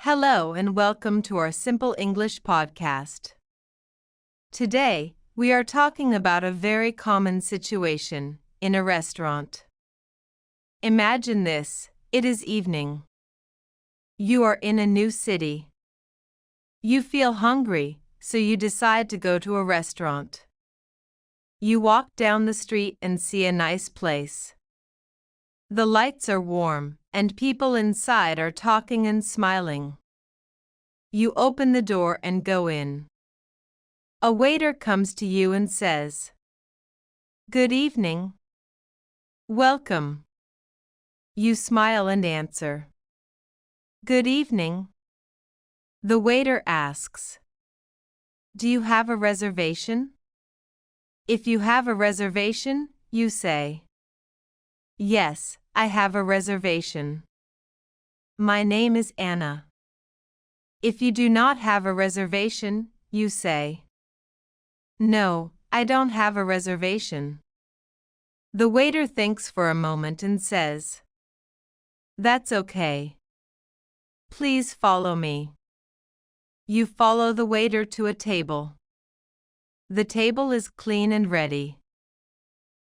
Hello and welcome to our Simple English podcast. Today, we are talking about a very common situation in a restaurant. Imagine this: it is evening. You are in a new city. You feel hungry, so you decide to go to a restaurant. You walk down the street and see a nice place. The lights are warm, and people inside are talking and smiling. You open the door and go in. A waiter comes to you and says, "Good evening. Welcome." You smile and answer, "Good evening." The waiter asks, "Do you have a reservation?" If you have a reservation, you say, "Yes, I have a reservation. My name is Anna." If you do not have a reservation, you say, "No, I don't have a reservation." The waiter thinks for a moment and says, "That's okay. Please follow me." You follow the waiter to a table. The table is clean and ready.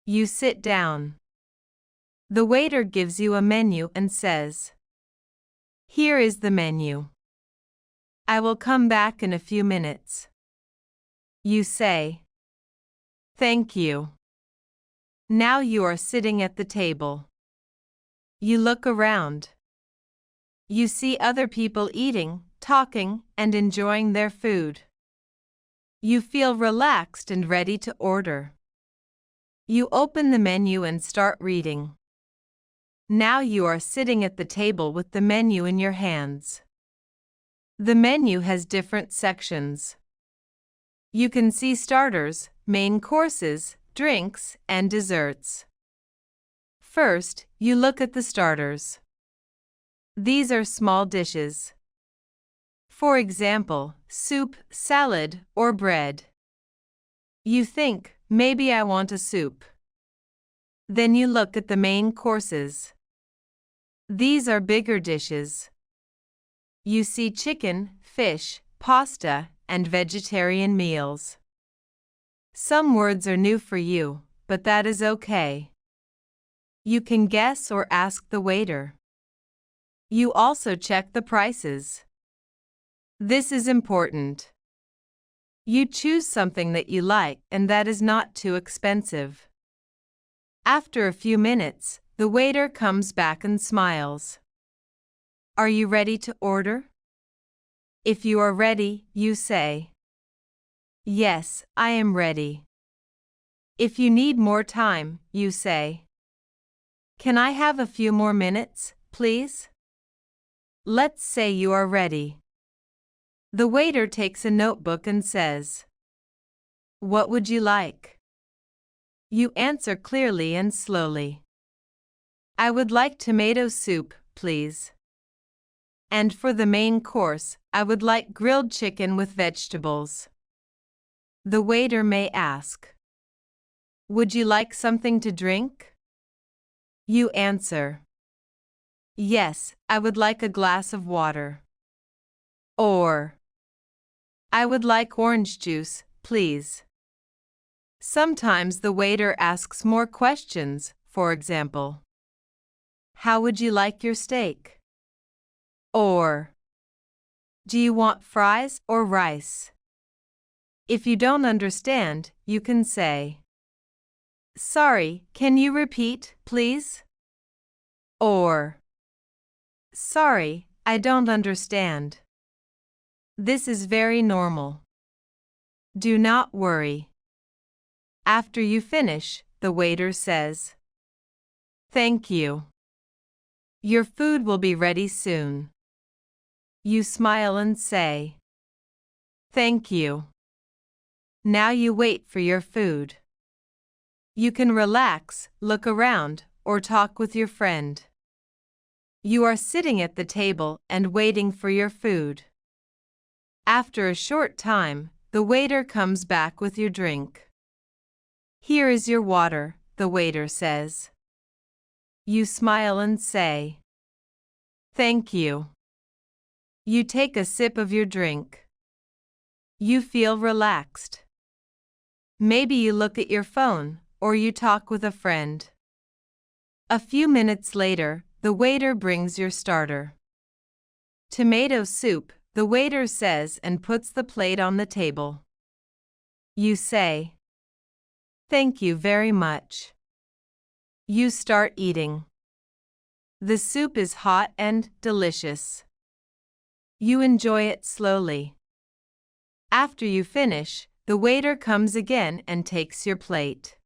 You sit down. The waiter gives you a menu and says, "Here is the menu. I will come back in a few minutes." You say, "Thank you." Now you are sitting at the table. You look around. You see other people eating, talking, and enjoying their food. You feel relaxed and ready to order. You open the menu and start reading. Now you are sitting at the table with the menu in your hands. The menu has different sections. You can see starters, main courses, drinks, and desserts. First, you look at the starters. These are small dishes. For example, soup, salad, or bread. You think, maybe I want a soup. Then you look at the main courses. These are bigger dishes. You see chicken, fish, pasta, and vegetarian meals. Some words are new for you, but that is okay. You can guess or ask the waiter. You also check the prices. This is important. You choose something that you like and that is not too expensive. After a few minutes, the waiter comes back and smiles. Are you ready to order? If you are ready, you say, "Yes, I am ready." If you need more time, you say, "Can I have a few more minutes, please?" Let's say you are ready. The waiter takes a notebook and says, "What would you like?" You answer clearly and slowly. "I would like tomato soup, please. And for the main course, I would like grilled chicken with vegetables." The waiter may ask, "Would you like something to drink?" You answer, "Yes, I would like a glass of water." Or, "I would like orange juice, please." Sometimes the waiter asks more questions, for example, "How would you like your steak?" Or, "Do you want fries or rice?" If you don't understand, you can say, "Sorry, can you repeat, please?" Or, "Sorry, I don't understand." This is very normal. Do not worry. After you finish, the waiter says, "Thank you. Your food will be ready soon." You smile and say, "Thank you." Now you wait for your food. You can relax, look around, or talk with your friend. You are sitting at the table and waiting for your food. After a short time, the waiter comes back with your drink. "Here is your water," the waiter says. You smile and say, "Thank you." You take a sip of your drink. You feel relaxed. Maybe you look at your phone, or you talk with a friend. A few minutes later, the waiter brings your starter. Tomato soup, the waiter says and puts the plate on the table. You say, "Thank you very much." You start eating. The soup is hot and delicious. You enjoy it slowly. After you finish, the waiter comes again and takes your plate.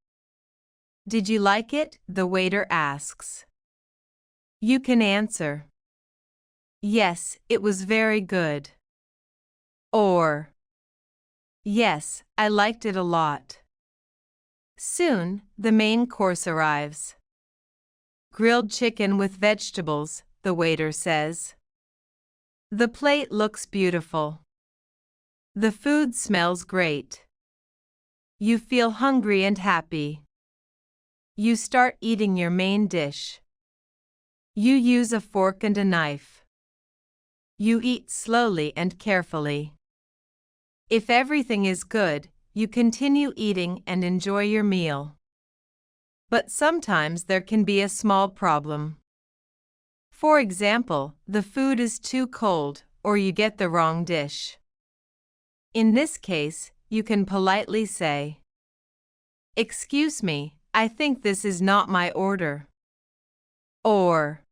"Did you like it?" the waiter asks. You can answer, "Yes, it was very good." Or, "Yes, I liked it a lot." Soon, the main course arrives. "Grilled chicken with vegetables," the waiter says. The plate looks beautiful. The food smells great. You feel hungry and happy. You start eating your main dish. You use a fork and a knife. You eat slowly and carefully. If everything is good, you continue eating and enjoy your meal. But sometimes there can be a small problem. For example, the food is too cold, or you get the wrong dish. In this case, you can politely say, "Excuse me, I think this is not my order." Or,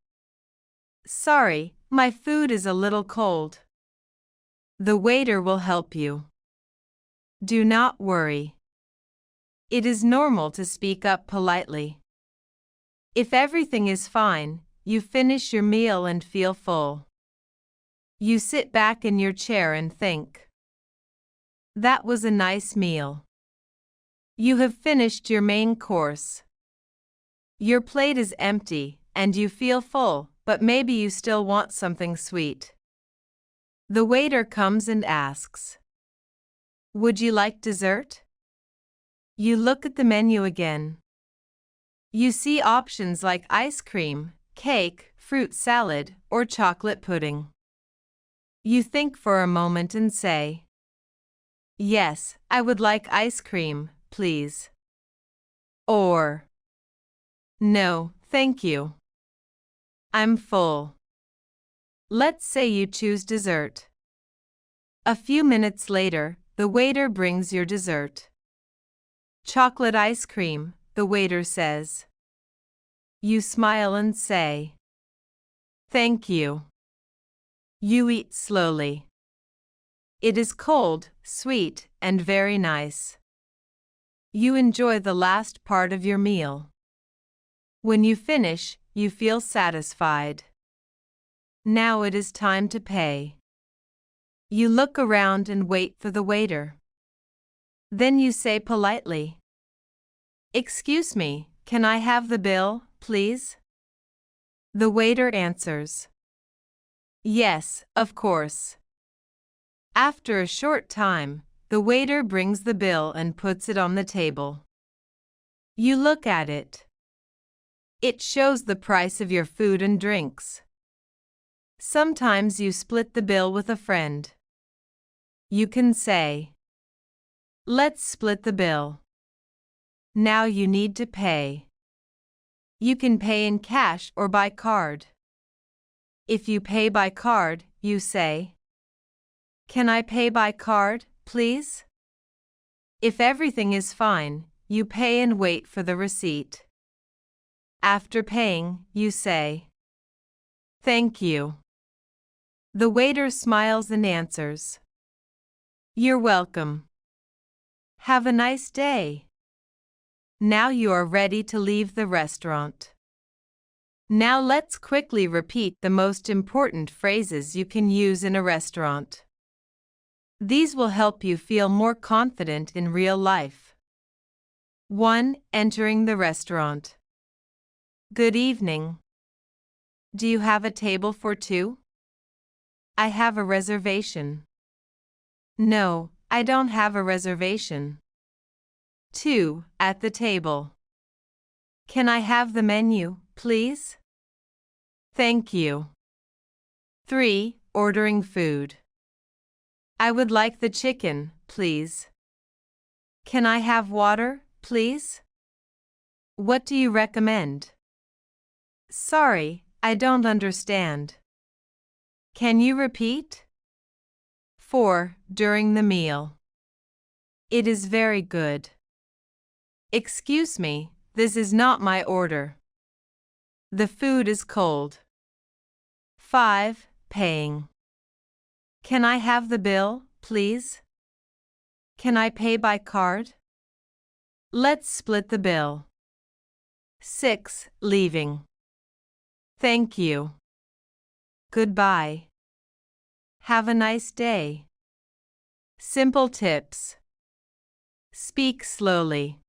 "Sorry, my food is a little cold." The waiter will help you. Do not worry. It is normal to speak up politely. If everything is fine, you finish your meal and feel full. You sit back in your chair and think, "That was a nice meal." You have finished your main course. Your plate is empty, and you feel full, but maybe you still want something sweet. The waiter comes and asks, "Would you like dessert?" You look at the menu again. You see options like ice cream, cake, fruit salad, or chocolate pudding. You think for a moment and say, "Yes, I would like ice cream, please." Or, "No, thank you. I'm full." Let's say you choose dessert. A few minutes later, the waiter brings your dessert. "Chocolate ice cream," the waiter says. You smile and say, "Thank you." You eat slowly. It is cold, sweet, and very nice. You enjoy the last part of your meal. When you finish, you feel satisfied. Now it is time to pay. You look around and wait for the waiter. Then you say politely, "Excuse me, can I have the bill, please?" The waiter answers, "Yes, of course." After a short time, the waiter brings the bill and puts it on the table. You look at it. It shows the price of your food and drinks. Sometimes you split the bill with a friend. You can say, "Let's split the bill." Now you need to pay. You can pay in cash or by card. If you pay by card, you say, "Can I pay by card, please?" If everything is fine, you pay and wait for the receipt. After paying, you say, "Thank you." The waiter smiles and answers, "You're welcome. Have a nice day." Now you are ready to leave the restaurant. Now let's quickly repeat the most important phrases you can use in a restaurant. These will help you feel more confident in real life. 1. Entering the restaurant. Good evening. Do you have a table for two? I have a reservation. No, I don't have a reservation. 2. At the table. Can I have the menu, please? Thank you. 3. ordering food. I would like the chicken, please. Can I have water, please? What do you recommend? Sorry, I don't understand. Can you repeat? 4. During the meal. It is very good. Excuse me, this is not my order. The food is cold. 5. Paying. Can I have the bill, please? Can I pay by card? Let's split the bill. 6. Leaving. Thank you. Goodbye. Have a nice day. Simple tips. Speak slowly.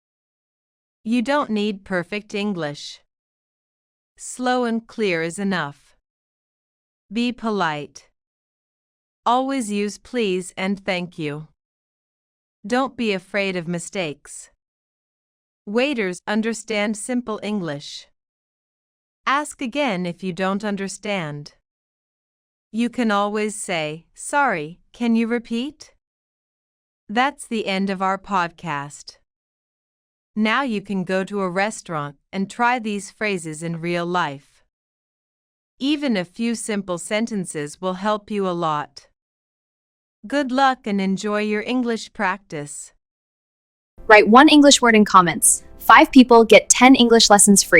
You don't need perfect English. Slow and clear is enough. Be polite. Always use please and thank you. Don't be afraid of mistakes. Waiters understand simple English. Ask again if you don't understand. You can always say, "Sorry, can you repeat?" That's the end of our podcast. Now you can go to a restaurant and try these phrases in real life. Even a few simple sentences will help you a lot. Good luck and enjoy your English practice. Write one English word in comments. 5 people get 10 English lessons free.